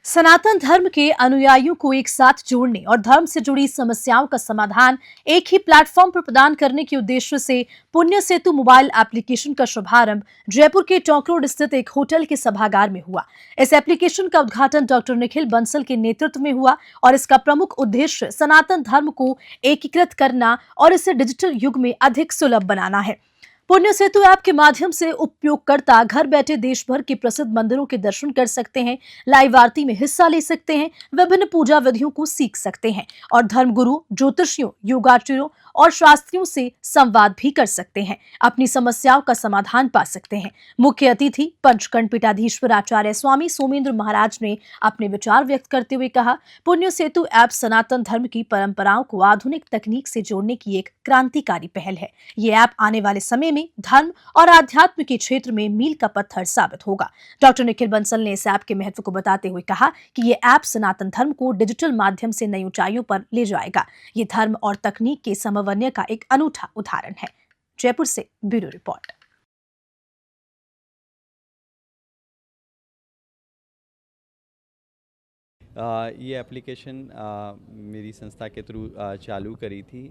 सनातन धर्म के अनुयायियों को एक साथ जोड़ने और धर्म से जुड़ी समस्याओं का समाधान एक ही प्लेटफॉर्म पर प्रदान करने के उद्देश्य से पुण्य सेतु मोबाइल एप्लीकेशन का शुभारंभ जयपुर के टोंक रोड स्थित एक होटल के सभागार में हुआ। इस एप्लीकेशन का उद्घाटन डॉक्टर निखिल बंसल के नेतृत्व में हुआ और इसका प्रमुख उद्देश्य सनातन धर्म को एकीकृत करना और इसे डिजिटल युग में अधिक सुलभ बनाना है। पुण्य सेतु ऐप के माध्यम से उपयोगकर्ता घर बैठे देश भर के प्रसिद्ध मंदिरों के दर्शन कर सकते हैं, लाइव आरती में हिस्सा ले सकते हैं, विभिन्न पूजा विधियों को सीख सकते हैं और धर्मगुरु, ज्योतिषियों, योगाचार्यों और शास्त्रियों से संवाद भी कर सकते हैं, अपनी समस्याओं का समाधान पा सकते हैं। मुख्य अतिथि पंचखंड पीठाधीश्वर आचार्य स्वामी सोमेंद्र महाराज ने अपने विचार व्यक्त करते हुए कहा, पुण्य सेतु ऐप सनातन धर्म की परंपराओं को आधुनिक तकनीक से जोड़ने की एक क्रांतिकारी पहल है। ये ऐप आने वाले समय में धर्म और आध्यात्म के क्षेत्र में मील का पत्थर साबित होगा। डॉक्टर निखिल बंसल ने इस ऐप के महत्व को बताते हुए कहा कि ये ऐप सनातन धर्म को डिजिटल माध्यम से नई ऊंचाइयों पर ले जाएगा। ये धर्म और तकनीक के समन्वय का एक अनूठा उदाहरण है। जयपुर से ब्यूरो रिपोर्ट। ये एप्लीकेशन मेरी संस्था के थ्रू चालू करी थी।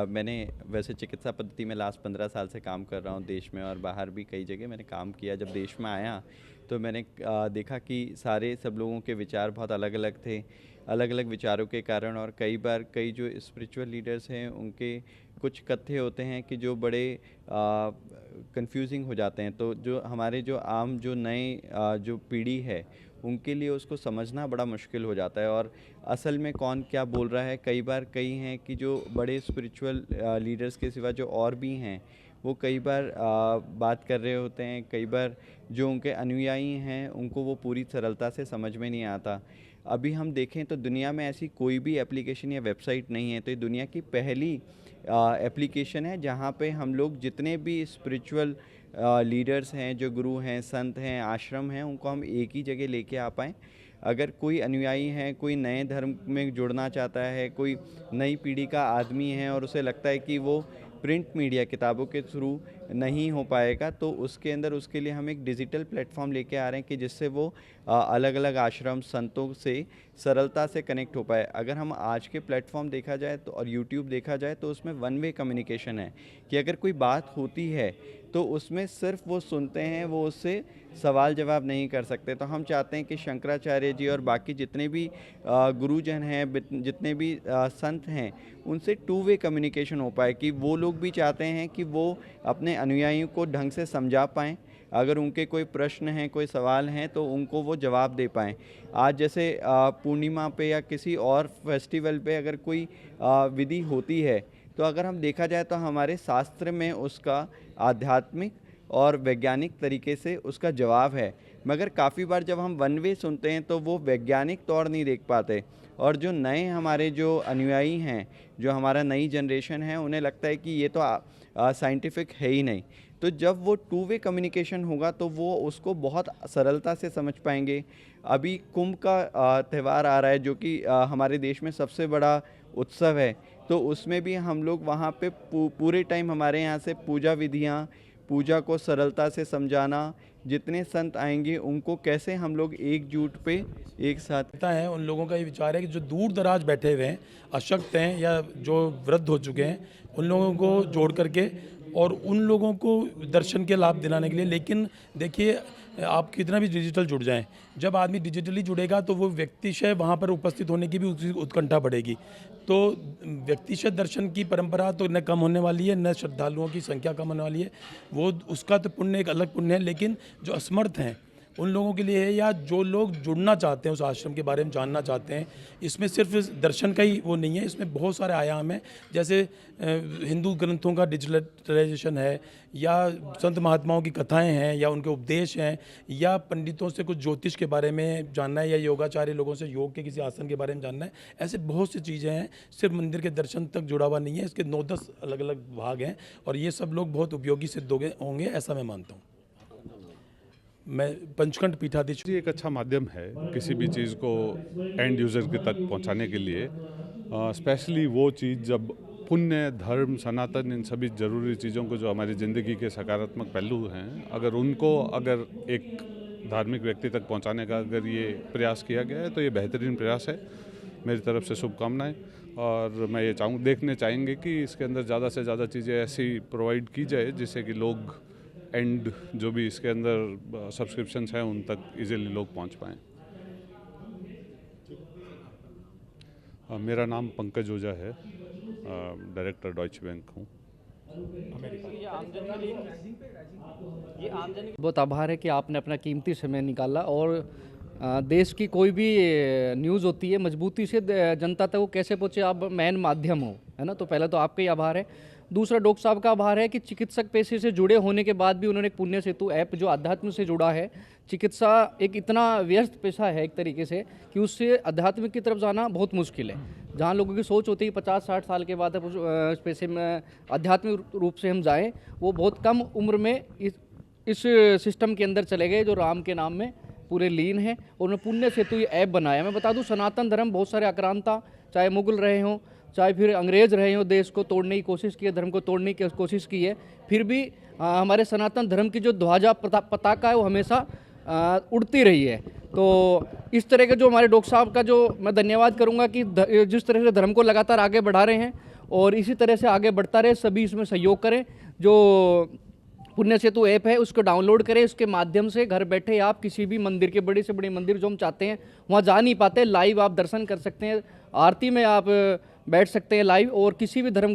मैंने वैसे चिकित्सा पद्धति में लास्ट 15 साल से काम कर रहा हूँ, देश में और बाहर भी कई जगह मैंने काम किया। जब देश में आया तो मैंने देखा कि सब लोगों के विचार बहुत अलग अलग थे, अलग अलग विचारों के कारण। और कई बार कई जो स्पिरिचुअल लीडर्स हैं उनके कुछ कथ्य होते हैं कि जो बड़े कंफ्यूजिंग हो जाते हैं। तो जो हमारे जो आम जो नए जो पीढ़ी है उनके लिए उसको समझना बड़ा मुश्किल हो जाता है और असल में कौन क्या बोल रहा है। कई बार कई हैं कि जो बड़े स्पिरिचुअल लीडर्स के सिवा जो और भी हैं वो कई बार बात कर रहे होते हैं। कई बार जो उनके अनुयायी हैं उनको वो पूरी सरलता से समझ में नहीं आता। अभी हम देखें तो दुनिया में ऐसी कोई भी एप्लीकेशन या वेबसाइट नहीं है। तो ये दुनिया की पहली एप्लीकेशन है जहाँ पे हम लोग जितने भी स्पिरिचुअल लीडर्स हैं, जो गुरु हैं, संत हैं, आश्रम हैं, उनको हम एक ही जगह लेके आ पाएँ। अगर कोई अनुयायी है, कोई नए धर्म में जुड़ना चाहता है, कोई नई पीढ़ी का आदमी है और उसे लगता है कि वो प्रिंट मीडिया किताबों के थ्रू नहीं हो पाएगा, तो उसके अंदर उसके लिए हम एक डिजिटल प्लेटफॉर्म लेके आ रहे हैं कि जिससे वो अलग अलग आश्रम संतों से सरलता से कनेक्ट हो पाए। अगर हम आज के प्लेटफॉर्म देखा जाए तो और यूट्यूब देखा जाए तो उसमें वन वे कम्युनिकेशन है कि अगर कोई बात होती है तो उसमें सिर्फ वो सुनते हैं, वो उससे सवाल जवाब नहीं कर सकते। तो हम चाहते हैं कि शंकराचार्य जी और बाकी जितने भी गुरुजन हैं, जितने भी संत हैं, उनसे टू वे कम्युनिकेशन हो पाए कि वो लोग भी चाहते हैं कि वो अपने अनुयायियों को ढंग से समझा पाएँ। अगर उनके कोई प्रश्न हैं, कोई सवाल हैं तो उनको वो जवाब दे पाएँ। आज जैसे पूर्णिमा पे या किसी और फेस्टिवल पे अगर कोई विधि होती है तो अगर हम देखा जाए तो हमारे शास्त्र में उसका आध्यात्मिक और वैज्ञानिक तरीके से उसका जवाब है। मगर काफ़ी बार जब हम वन वे सुनते हैं तो वो वैज्ञानिक तौर नहीं देख पाते। और जो नए हमारे जो अनुयायी हैं, जो हमारा नई जनरेशन है, उन्हें लगता है कि ये तो साइंटिफिक है ही नहीं। तो जब वो टू वे कम्युनिकेशन होगा तो वो उसको बहुत सरलता से समझ पाएंगे। अभी कुंभ का त्यौहार आ रहा है जो कि हमारे देश में सबसे बड़ा उत्सव है। तो उसमें भी हम लोग वहाँ पे पूरे टाइम हमारे यहाँ से पूजा विधियाँ, पूजा को सरलता से समझाना, जितने संत आएंगे उनको कैसे हम लोग एकजुट पे एक साथ है। उन लोगों का ये विचार है कि जो दूर दराज बैठे हुए हैं, अशक्त हैं या जो वृद्ध हो चुके हैं, उन लोगों को जोड़ करके और उन लोगों को दर्शन के लाभ दिलाने के लिए। लेकिन देखिए, आप कितना भी डिजिटल जुड़ जाएं, जब आदमी डिजिटली जुड़ेगा तो वो व्यक्तिशः वहाँ पर उपस्थित होने की भी उसकी उत्कंठा बढ़ेगी। तो व्यक्तिशः दर्शन की परंपरा तो न कम होने वाली है, न श्रद्धालुओं की संख्या कम होने वाली है। वो उसका तो पुण्य एक अलग पुण्य है। लेकिन जो असमर्थ हैं उन लोगों के लिए है, या जो लोग जुड़ना चाहते हैं, उस आश्रम के बारे में जानना चाहते हैं, इसमें सिर्फ दर्शन का ही वो नहीं है, इसमें बहुत सारे आयाम हैं। जैसे हिंदू ग्रंथों का डिजिटलाइजेशन है, या संत महात्माओं की कथाएं हैं, या उनके उपदेश हैं, या पंडितों से कुछ ज्योतिष के बारे में जानना है, या योगाचार्य लोगों से योग के किसी आसन के बारे में जानना है। ऐसे बहुत सी चीज़ें हैं, सिर्फ मंदिर के दर्शन तक जुड़ा हुआ नहीं है। इसके 9-10 अलग अलग भाग हैं और ये सब लोग बहुत उपयोगी सिद्ध होंगे, ऐसा मैं मानता हूँ। मैं पंचखंड पीठाधीश्वर एक अच्छा माध्यम है किसी भी चीज़ को एंड यूज़र के तक पहुंचाने के लिए, स्पेशली वो चीज़ जब पुण्य, धर्म, सनातन, इन सभी ज़रूरी चीज़ों को जो हमारी ज़िंदगी के सकारात्मक पहलू हैं, अगर उनको एक धार्मिक व्यक्ति तक पहुंचाने का अगर ये प्रयास किया गया है तो ये बेहतरीन प्रयास है। मेरी तरफ से शुभकामनाएं। और मैं ये देखने चाहेंगे कि इसके अंदर ज़्यादा से ज़्यादा चीज़ें ऐसी प्रोवाइड की जाए जिससे कि लोग एंड जो भी इसके अंदर सब्सक्रिप्शंस हैं उन तक इजीली लोग पहुंच पाएँ। मेरा नाम पंकज ओझा है, डायरेक्टर डॉइचे बैंक हूँ। बहुत आभार है कि आपने अपना कीमती समय निकाला और देश की कोई भी न्यूज़ होती है मजबूती से जनता तक वो कैसे पहुँचे, आप मेन माध्यम हो, है ना। तो पहले तो आपका ही आभार है। दूसरा डॉक्टर साहब का आभार है कि चिकित्सक पेशे से जुड़े होने के बाद भी उन्होंने एक पुण्य सेतु ऐप जो अध्यात्म से जुड़ा है। चिकित्सा एक इतना व्यस्त पेशा है एक तरीके से कि उससे आध्यात्मिक की तरफ जाना बहुत मुश्किल है। जहाँ लोगों की सोच होती है 50-60 साल के बाद अब उस पेशे में आध्यात्मिक रूप से हम जाएं, वो बहुत कम उम्र में इस सिस्टम के अंदर चले गए जो राम के नाम में पूरे लीन हैं। और उन्होंने पुण्य सेतु ये ऐप बनाया। मैं बता दूं, सनातन धर्म बहुत सारे आक्रांता, चाहे मुगल रहे हों, चाहे फिर अंग्रेज रहे हों, देश को तोड़ने की कोशिश की है, धर्म को तोड़ने की कोशिश की है, फिर भी हमारे सनातन धर्म की जो ध्वजा पताका है वो हमेशा उड़ती रही है। तो इस तरह के जो हमारे डॉक्टर साहब का जो मैं धन्यवाद करूंगा कि जिस तरह से धर्म को लगातार आगे बढ़ा रहे हैं और इसी तरह से आगे बढ़ता रहे, सभी इसमें सहयोग करें। जो पुण्य सेतु ऐप है उसको डाउनलोड करें, इसके माध्यम से घर बैठे आप किसी भी मंदिर के बड़े से बड़े मंदिर जो हम चाहते हैं वहाँ जा नहीं पाते, लाइव आप दर्शन कर सकते हैं, आरती में आप बैठ सकते हैं लाइव, और किसी भी धर्म